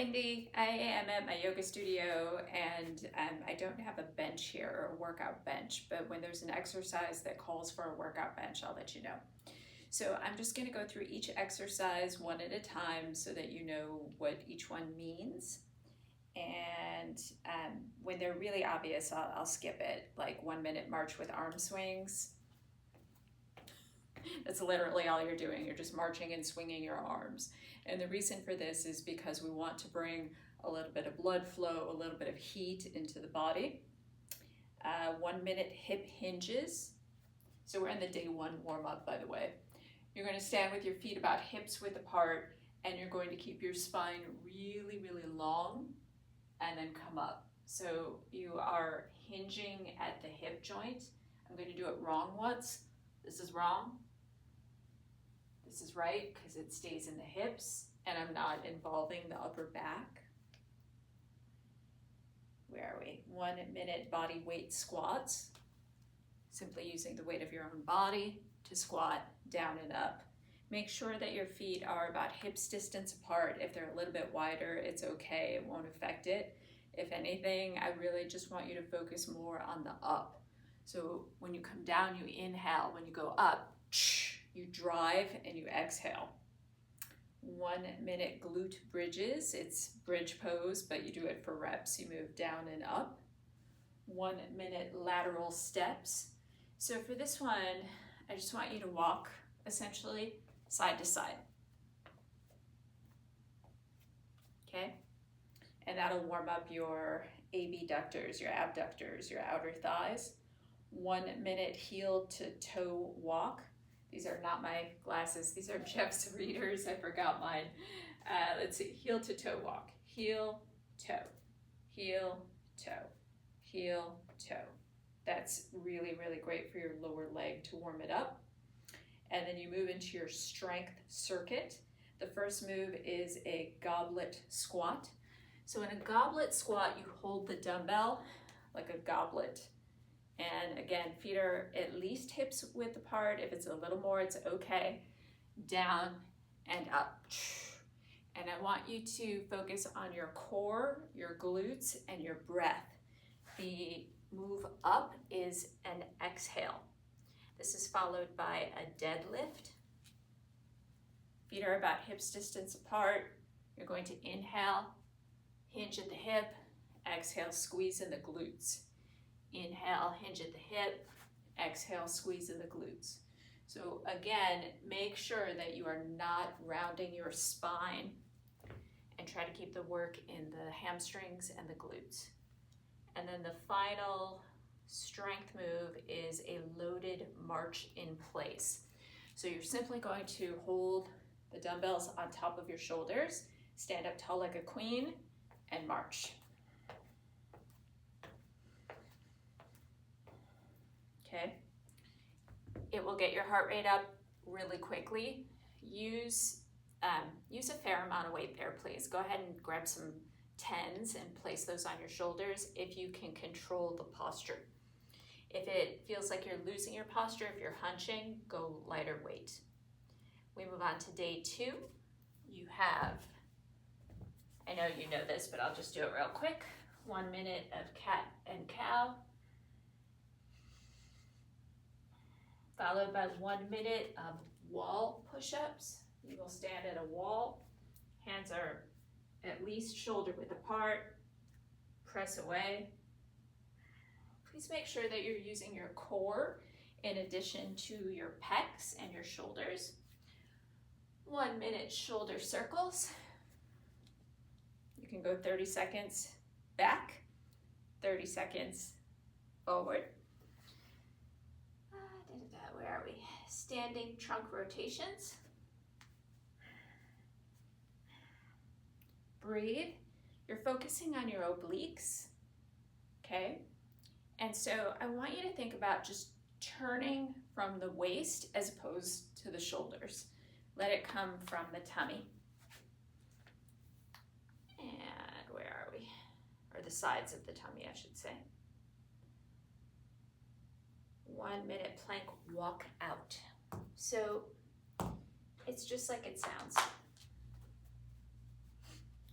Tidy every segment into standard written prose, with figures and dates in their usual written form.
Wendy. I am at my yoga studio and I don't have a bench here or a workout bench, but when there's an exercise that calls for a workout bench, I'll let you know. So I'm just going to go through each exercise one at a time so that you know what each one means. And when they're really obvious, I'll skip it, like 1 minute march with arm swings. That's literally all you're doing. You're just marching and swinging your arms. And the reason for this is because we want to bring a little bit of blood flow, a little bit of heat into the body. 1 minute hip hinges. So we're in the day one warm up, by the way. You're going to stand with your feet about hips width apart, and you're going to keep your spine really, really long and then come up. So you are hinging at the hip joint. I'm going to do it wrong once. This is wrong. This is right because it stays in the hips and I'm not involving the upper back. Where are we? 1 minute body weight squats. Simply using the weight of your own body to squat down and up. Make sure that your feet are about hips distance apart. If they're a little bit wider, it's okay. It won't affect it. If anything, I really just want you to focus more on the up. So when you come down, you inhale. When you go up, you drive and you exhale. 1 minute glute bridges. It's bridge pose, but you do it for reps. You move down and up. 1 minute lateral steps. So for this one, I just want you to walk essentially side to side. Okay? And that'll warm up your abductors, your abductors, your outer thighs. 1 minute heel to toe walk. These are not my glasses. These are Jeff's readers. I forgot mine. Let's see. Heel to toe walk. Heel, toe. Heel, toe. Heel, toe. That's really, really great for your lower leg to warm it up. And then you move into your strength circuit. The first move is a goblet squat. So in a goblet squat, you hold the dumbbell like a goblet. And again, feet are at least hips width apart. If it's a little more, it's okay. Down and up. And I want you to focus on your core, your glutes, and your breath. The move up is an exhale. This is followed by a deadlift. Feet are about hips distance apart. You're going to inhale, hinge at the hip, exhale, squeeze in the glutes. Inhale, hinge at the hip, exhale, squeeze in the glutes. So again, make sure that you are not rounding your spine and try to keep the work in the hamstrings and the glutes. And then the final strength move is a loaded march in place. So you're simply going to hold the dumbbells on top of your shoulders, stand up tall like a queen, and march. Okay? It will get your heart rate up really quickly. Use a fair amount of weight there, please. Go ahead and grab some 10s and place those on your shoulders if you can control the posture. If it feels like you're losing your posture, if you're hunching, go lighter weight. We move on to day 2. You have, I know you know this, but I'll just do it real quick. 1 minute of cat and cow, followed by 1 minute of wall push-ups. You will stand at a wall. Hands are at least shoulder width apart. Press away. Please make sure that you're using your core in addition to your pecs and your shoulders. 1 minute shoulder circles. You can go 30 seconds back, 30 seconds forward. Where are we? Standing trunk rotations. Breathe. You're focusing on your obliques, okay? And so I want you to think about just turning from the waist as opposed to the shoulders. Let it come from the tummy. And where are we? Or the sides of the tummy, I should say. 1 minute plank walk out. So it's just like it sounds.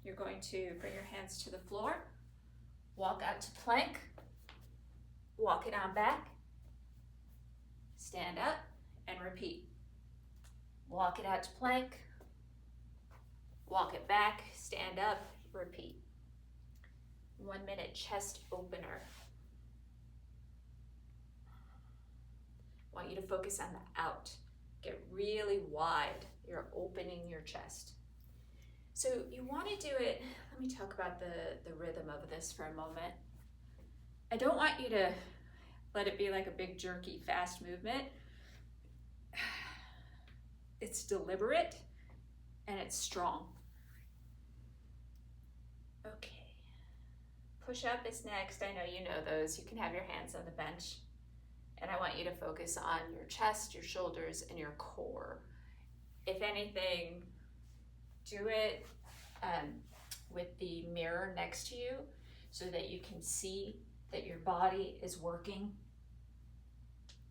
you're going to bring your hands to the floor, walk out to plank, walk it on back, stand up, and repeat. Walk it out to plank, walk it back, stand up, repeat. 1 minute chest opener. I want you to focus on the out. Get really wide. You're opening your chest. So you want to do it, let me talk about the rhythm of this for a moment. I don't want you to let it be like a big jerky fast movement. It's deliberate and it's strong. Okay. Push up is next. I know you know those. You can have your hands on the bench. And I want you to focus on your chest, your shoulders, and your core. If anything, do it with the mirror next to you so that you can see that your body is working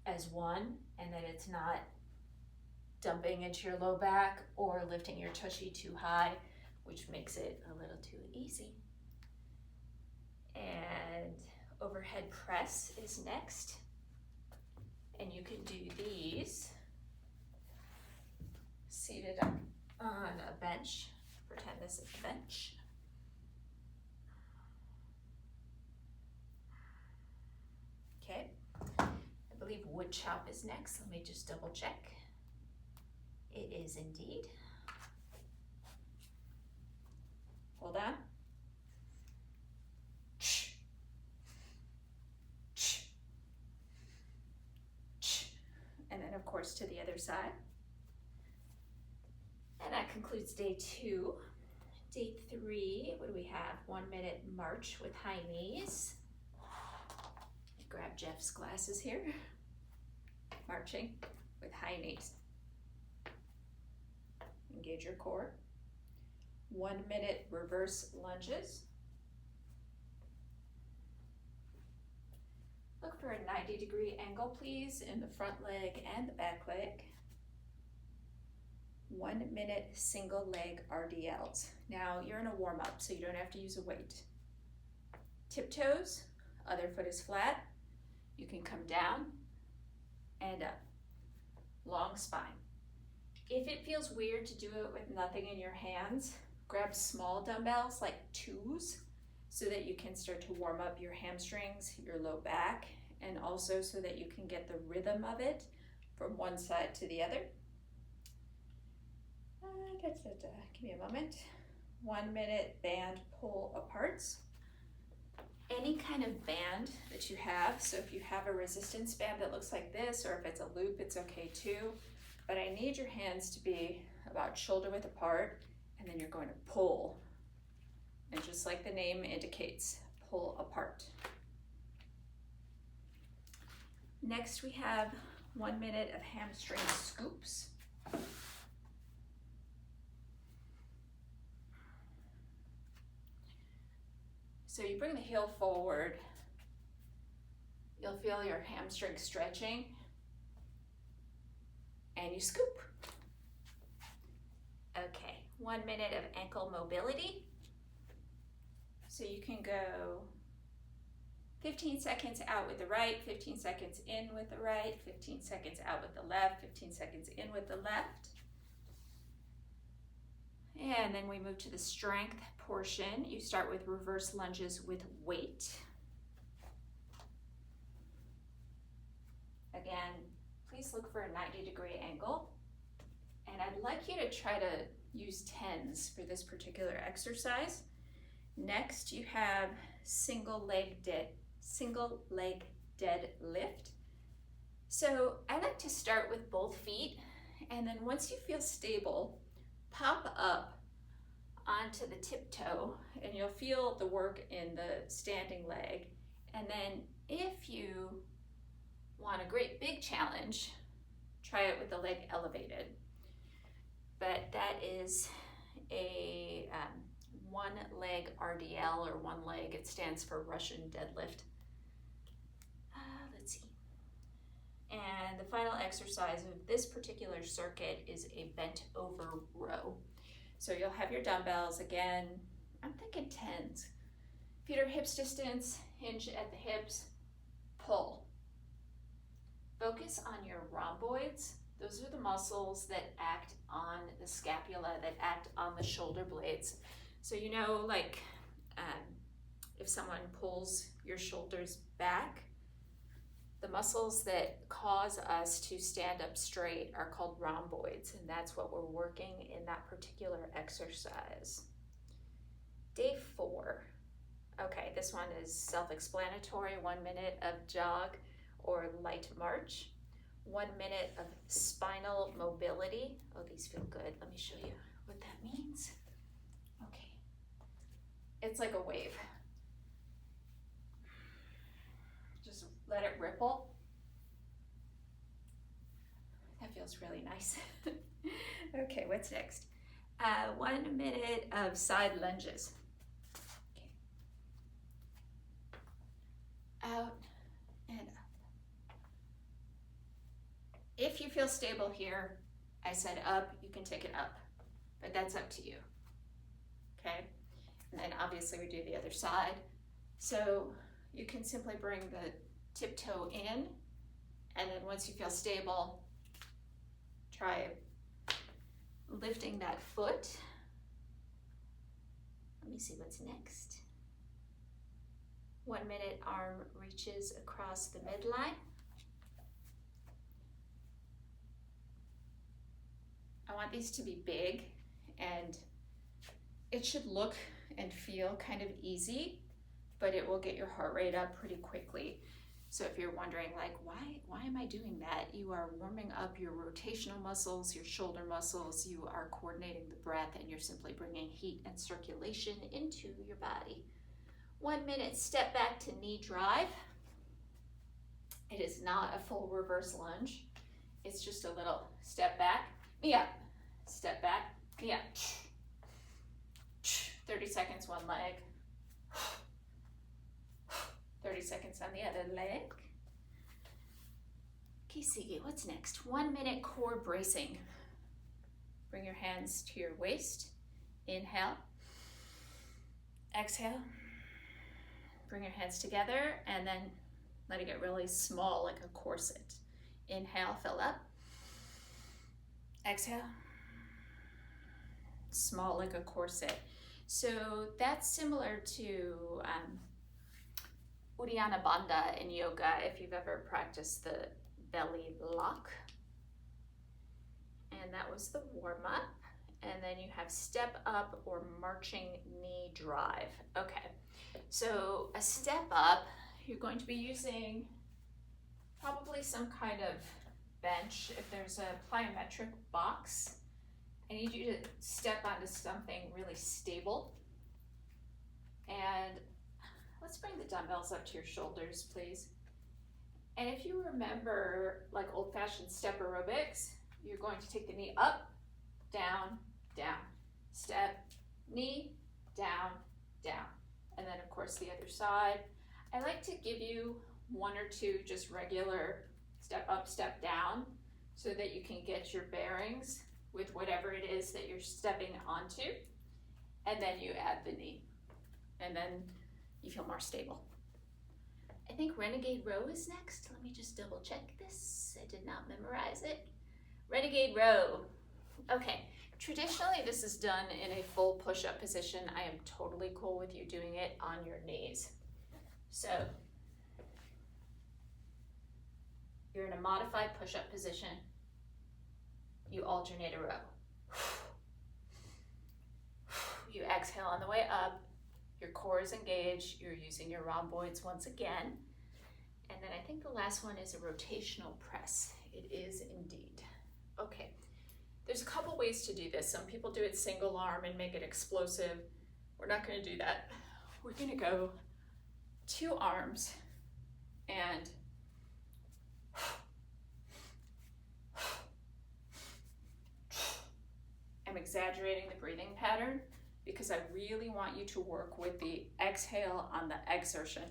as one and that it's not dumping into your low back or lifting your tushy too high, which makes it a little too easy. And overhead press is next. And you can do these seated on a bench. Pretend this is a bench. Okay, I believe wood chop is next. Let me just double check. It is indeed. Hold on. And then of course to the other side. And that concludes day 2. Day 3, what do we have? 1 minute march with high knees. Grab Jeff's glasses here. Marching with high knees. Engage your core. 1 minute reverse lunges. Look for a 90-degree angle, please, in the front leg and the back leg. 1 minute single leg RDLs. Now you're in a warm up, so you don't have to use a weight. Tiptoes, other foot is flat. You can come down and up. Long spine. If it feels weird to do it with nothing in your hands, grab small dumbbells like 2s so that you can start to warm up your hamstrings, your low back, and also so that you can get the rhythm of it from one side to the other. Give me a moment. 1 minute band pull aparts. Any kind of band that you have, so if you have a resistance band that looks like this, or if it's a loop, it's okay too. But I need your hands to be about shoulder width apart, and then you're going to pull. And just like the name indicates, pull apart. Next we have 1 minute of hamstring scoops. So you bring the heel forward, you'll feel your hamstring stretching, and you scoop. Okay, 1 minute of ankle mobility. So you can go 15 seconds out with the right, 15 seconds in with the right, 15 seconds out with the left, 15 seconds in with the left. And then we move to the strength portion. You start with reverse lunges with weight. Again, please look for a 90-degree angle. And I'd like you to try to use 10s for this particular exercise. Next, you have single leg deadlift. So I like to start with both feet, and then once you feel stable, pop up onto the tiptoe, and you'll feel the work in the standing leg. And then if you want a great big challenge, try it with the leg elevated. But that is a one leg RDL, or one leg, it stands for Russian deadlift. Let's see. And the final exercise of this particular circuit is a bent over row. So you'll have your dumbbells again, I'm thinking 10s. Feet are hips distance, hinge at the hips, pull. Focus on your rhomboids. Those are the muscles that act on the scapula, that act on the shoulder blades. So you know, like if someone pulls your shoulders back, the muscles that cause us to stand up straight are called rhomboids, and that's what we're working in that particular exercise. Day 4. Okay, this one is self-explanatory. 1 minute of jog or light march. 1 minute of spinal mobility. Oh, these feel good. Let me show you what that means. Okay. It's like a wave. Just let it ripple. That feels really nice. Okay, what's next? 1 minute of side lunges. Okay. Out and up. If you feel stable here, I said up, you can take it up, but that's up to you, okay? And then obviously we do the other side. So you can simply bring the tip toe in, and then once you feel stable, try lifting that foot. Let me see what's next. 1 minute arm reaches across the midline. I want these to be big, and it should look and feel kind of easy, but it will get your heart rate up pretty quickly. So if you're wondering, like, why am I doing that? You are warming up your rotational muscles, your shoulder muscles, you are coordinating the breath, and you're simply bringing heat and circulation into your body. 1 minute step back to knee drive. It is not a full reverse lunge. It's just a little step back, me up, step back, me up. 30 seconds one leg. 30 seconds on the other leg. Okay, what's next? 1 minute core bracing. Bring your hands to your waist. Inhale. Exhale. Bring your hands together and then let it get really small, like a corset. Inhale, fill up. Exhale. Small like a corset. So that's similar to Uddiyana Bandha in yoga, if you've ever practiced the belly lock. And that was the warm-up. And then you have step up or marching knee drive. Okay, so a step up, you're going to be using probably some kind of bench. If there's a plyometric box, I need you to step onto something really stable. And let's bring the dumbbells up to your shoulders, please. And if you remember, like old-fashioned step aerobics, you're going to take the knee up, down, down. Step, knee, down, down. And then, of course, the other side. I like to give you 1 or 2 just regular step up, step down, so that you can get your bearings with whatever it is that you're stepping onto. And then you add the knee. And then you feel more stable. I think Renegade Row is next. Let me just double check this. I did not memorize it. Renegade Row. Okay, traditionally this is done in a full push-up position. I am totally cool with you doing it on your knees. So you're in a modified push-up position. You alternate a row. You exhale on the way up. Your core is engaged. You're using your rhomboids once again. And then I think the last one is a rotational press. It is indeed. Okay, there's a couple ways to do this. Some people do it single arm and make it explosive. We're not going to do that. We're going to go 2 arms and I'm exaggerating the breathing pattern because I really want you to work with the exhale on the exertion.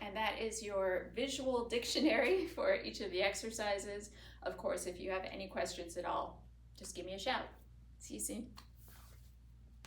And that is your visual dictionary for each of the exercises. Of course, if you have any questions at all, just give me a shout. See you soon.